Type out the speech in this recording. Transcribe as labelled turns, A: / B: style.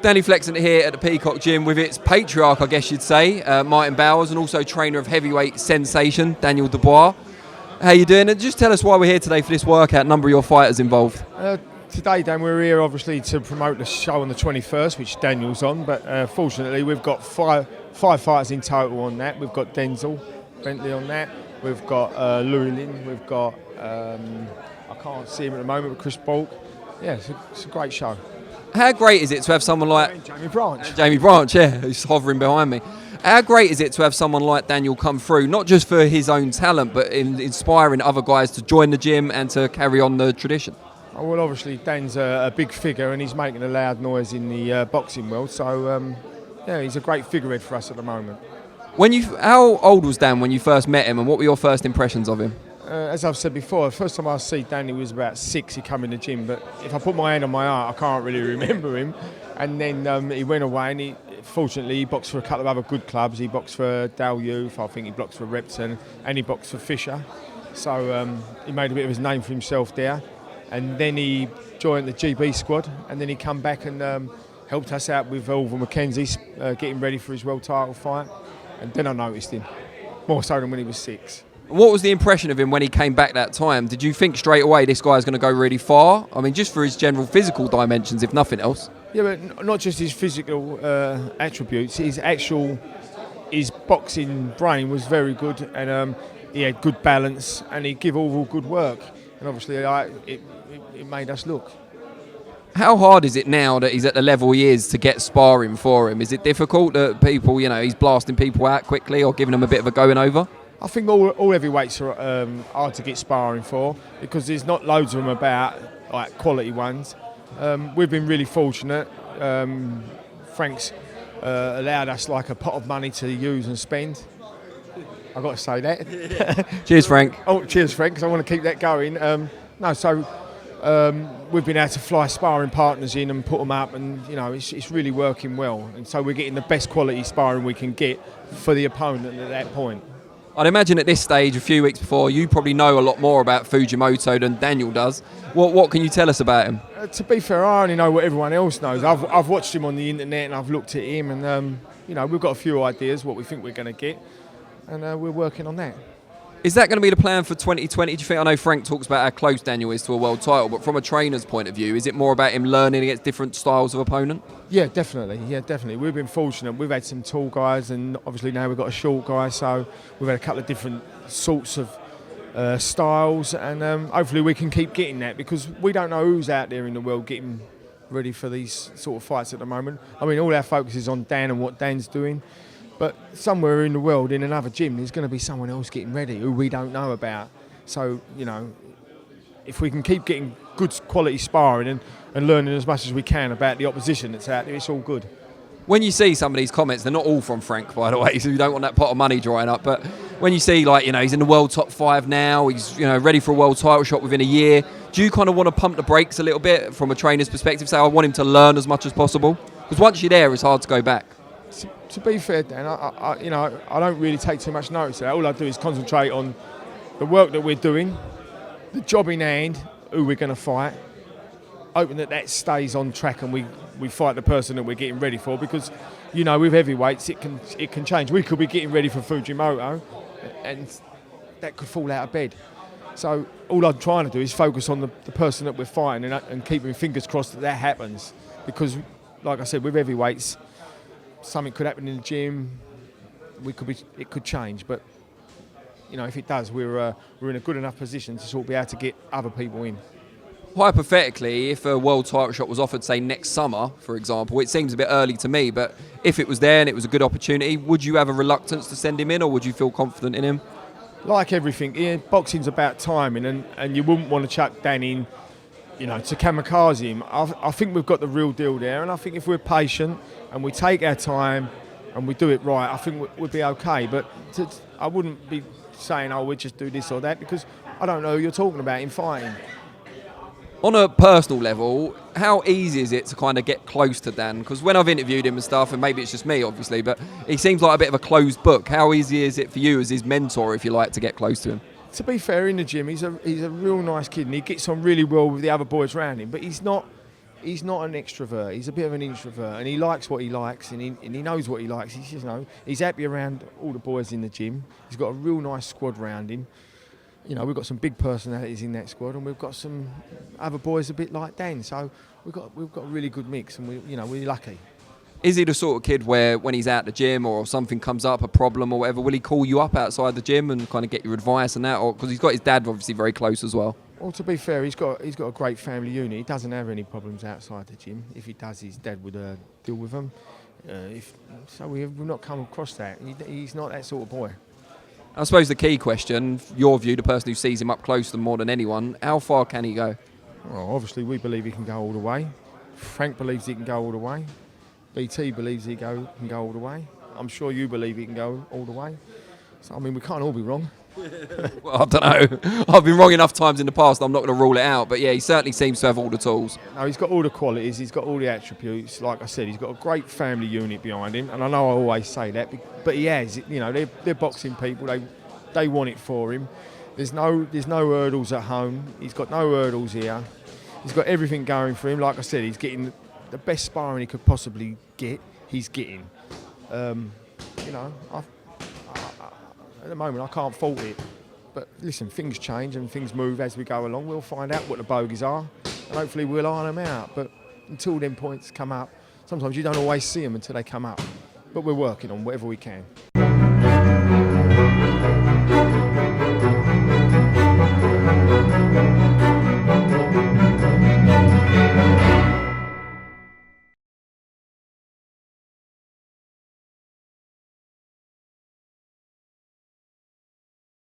A: Danny Flexon here at the Peacock Gym with its patriarch, I guess you'd say, Martin Bowers, and also trainer of heavyweight sensation, Daniel Dubois. How you doing? And just tell us why we're here today for this workout, number of your fighters involved.
B: Today, Dan, we're here obviously to promote the show on the 21st, which Daniel's on, but fortunately we've got five fighters in total on that. We've got Denzel Bentley on that, we've got Louis Lynn, we've got, I can't see him at the moment, but Chris Balk. Yeah, it's a great show.
A: How great is it to have someone like
B: Jamie Branch?
A: Jamie Branch, yeah, who's hovering behind me. How great is it to have someone like Daniel come through, not just for his own talent, but in inspiring other guys to join the gym and to carry on the tradition?
B: Oh, well, obviously Dan's a big figure and he's making a loud noise in the boxing world, so yeah, he's a great figurehead for us at the moment.
A: How old was Dan when you first met him, and what were your first impressions of him?
B: As I've said before, the first time I see Danny was about 6. He came in the gym, but if I put my hand on my heart, I can't really remember him. And then he went away, and fortunately he boxed for a couple of other good clubs. He boxed for Dale Youth, I think he boxed for Repton, and he boxed for Fisher. So he made a bit of his name for himself there. And then he joined the GB squad, and then he come back and helped us out with Oliver McKenzie, getting ready for his world title fight. And then I noticed him, more so than when he was 6.
A: What was the impression of him when he came back that time? Did you think straight away this guy's going to go really far? I mean, just for his general physical dimensions, if nothing else.
B: Yeah, but not just his physical attributes. His boxing brain was very good, and he had good balance, and he'd give all good work. And obviously, it made us look.
A: How hard is it now that he's at the level he is to get sparring for him? Is it difficult that people, he's blasting people out quickly or giving them a bit of a going over?
B: I think all heavyweights are hard to get sparring for because there's not loads of them about, like quality ones. We've been really fortunate. Frank's allowed us like a pot of money to use and spend. I've got to say that.
A: Cheers, Frank.
B: Oh, cheers, Frank, because I want to keep that going. We've been able to fly sparring partners in and put them up, and it's really working well. And so we're getting the best quality sparring we can get for the opponent at that point.
A: I'd imagine at this stage, a few weeks before, you probably know a lot more about Fujimoto than Daniel does. What can you tell us about him?
B: To be fair, I only know what everyone else knows. I've watched him on the internet and I've looked at him, and we've got a few ideas what we think we're going to get, and we're working on that.
A: Is that going to be the plan for 2020? Do you think? I know Frank talks about how close Daniel is to a world title, but from a trainer's point of view, is it more about him learning against different styles of opponent?
B: Yeah, definitely. We've been fortunate. We've had some tall guys, and obviously now we've got a short guy, so we've had a couple of different sorts of styles, and hopefully we can keep getting that, because we don't know who's out there in the world getting ready for these sort of fights at the moment. I mean, all our focus is on Dan and what Dan's doing. But somewhere in the world, in another gym, there's going to be someone else getting ready who we don't know about. So, if we can keep getting good quality sparring and learning as much as we can about the opposition that's out there, it's all good.
A: When you see some of these comments, they're not all from Frank, by the way, so you don't want that pot of money drying up. But when you see, he's in the world top 5 now, he's, ready for a world title shot within a year, do you kind of want to pump the brakes a little bit from a trainer's perspective? Say, I want him to learn as much as possible? Because once you're there, it's hard to go back.
B: To be fair, Dan, I don't really take too much notice of that. All I do is concentrate on the work that we're doing, the job in hand, who we're going to fight, hoping that stays on track and we fight the person that we're getting ready for, because, with heavyweights, it can change. We could be getting ready for Fujimoto and that could fall out of bed. So all I'm trying to do is focus on the person that we're fighting and keeping fingers crossed that happens, because, like I said, with heavyweights, something could happen in the gym. It could change, but if it does, we're in a good enough position to sort of be able to get other people in.
A: Hypothetically, if a world title shot was offered, say next summer, for example, it seems a bit early to me, but if it was there and it was a good opportunity, would you have a reluctance to send him in, or would you feel confident in him?
B: Like everything, boxing's about timing, and you wouldn't want to chuck Dan in, to kamikaze him. I think we've got the real deal there, and I think if we're patient and we take our time and we do it right, I think we'll be okay. But I wouldn't be saying, we'll just do this or that, because I don't know who you're talking about in fighting.
A: On a personal level, how easy is it to kind of get close to Dan? Because when I've interviewed him and stuff, and maybe it's just me, obviously, but he seems like a bit of a closed book. How easy is it for you as his mentor, if you like, to get close to him?
B: To be fair, in the gym, he's a real nice kid, and he gets on really well with the other boys around him. But he's not he's not an extrovert. He's a bit of an introvert, and he likes what he likes, and he knows what he likes. He's just, he's happy around all the boys in the gym. He's got a real nice squad round him. We've got some big personalities in that squad, and we've got some other boys a bit like Dan. So we've got a really good mix, and we're lucky.
A: Is he the sort of kid where when he's out the gym or something comes up, a problem or whatever, will he call you up outside the gym and kind of get your advice and that? Or because he's got his dad obviously very close as well.
B: Well, to be fair, he's got a great family unit. He doesn't have any problems outside the gym. If he does, his dad would deal with them. We've not come across that. He's not that sort of boy.
A: I suppose the key question, your view, the person who sees him up close more than anyone, how far can he go?
B: Well, obviously we believe he can go all the way. Frank believes he can go all the way. BT believes he can go all the way. I'm sure you believe he can go all the way. So, we can't all be wrong.
A: Well, I don't know. I've been wrong enough times in the past, I'm not going to rule it out. But yeah, he certainly seems to have all the tools.
B: No, he's got all the qualities, he's got all the attributes. Like I said, he's got a great family unit behind him. And I know I always say that, but he has. They're boxing people, they want it for him. There's no hurdles at home. He's got no hurdles here. He's got everything going for him. Like I said, he's getting the best sparring he could possibly get. He's getting. At the moment, I can't fault it. But listen, things change and things move as we go along. We'll find out what the bogeys are, and hopefully we'll iron them out. But until them points come up, sometimes you don't always see them until they come up. But we're working on whatever we can.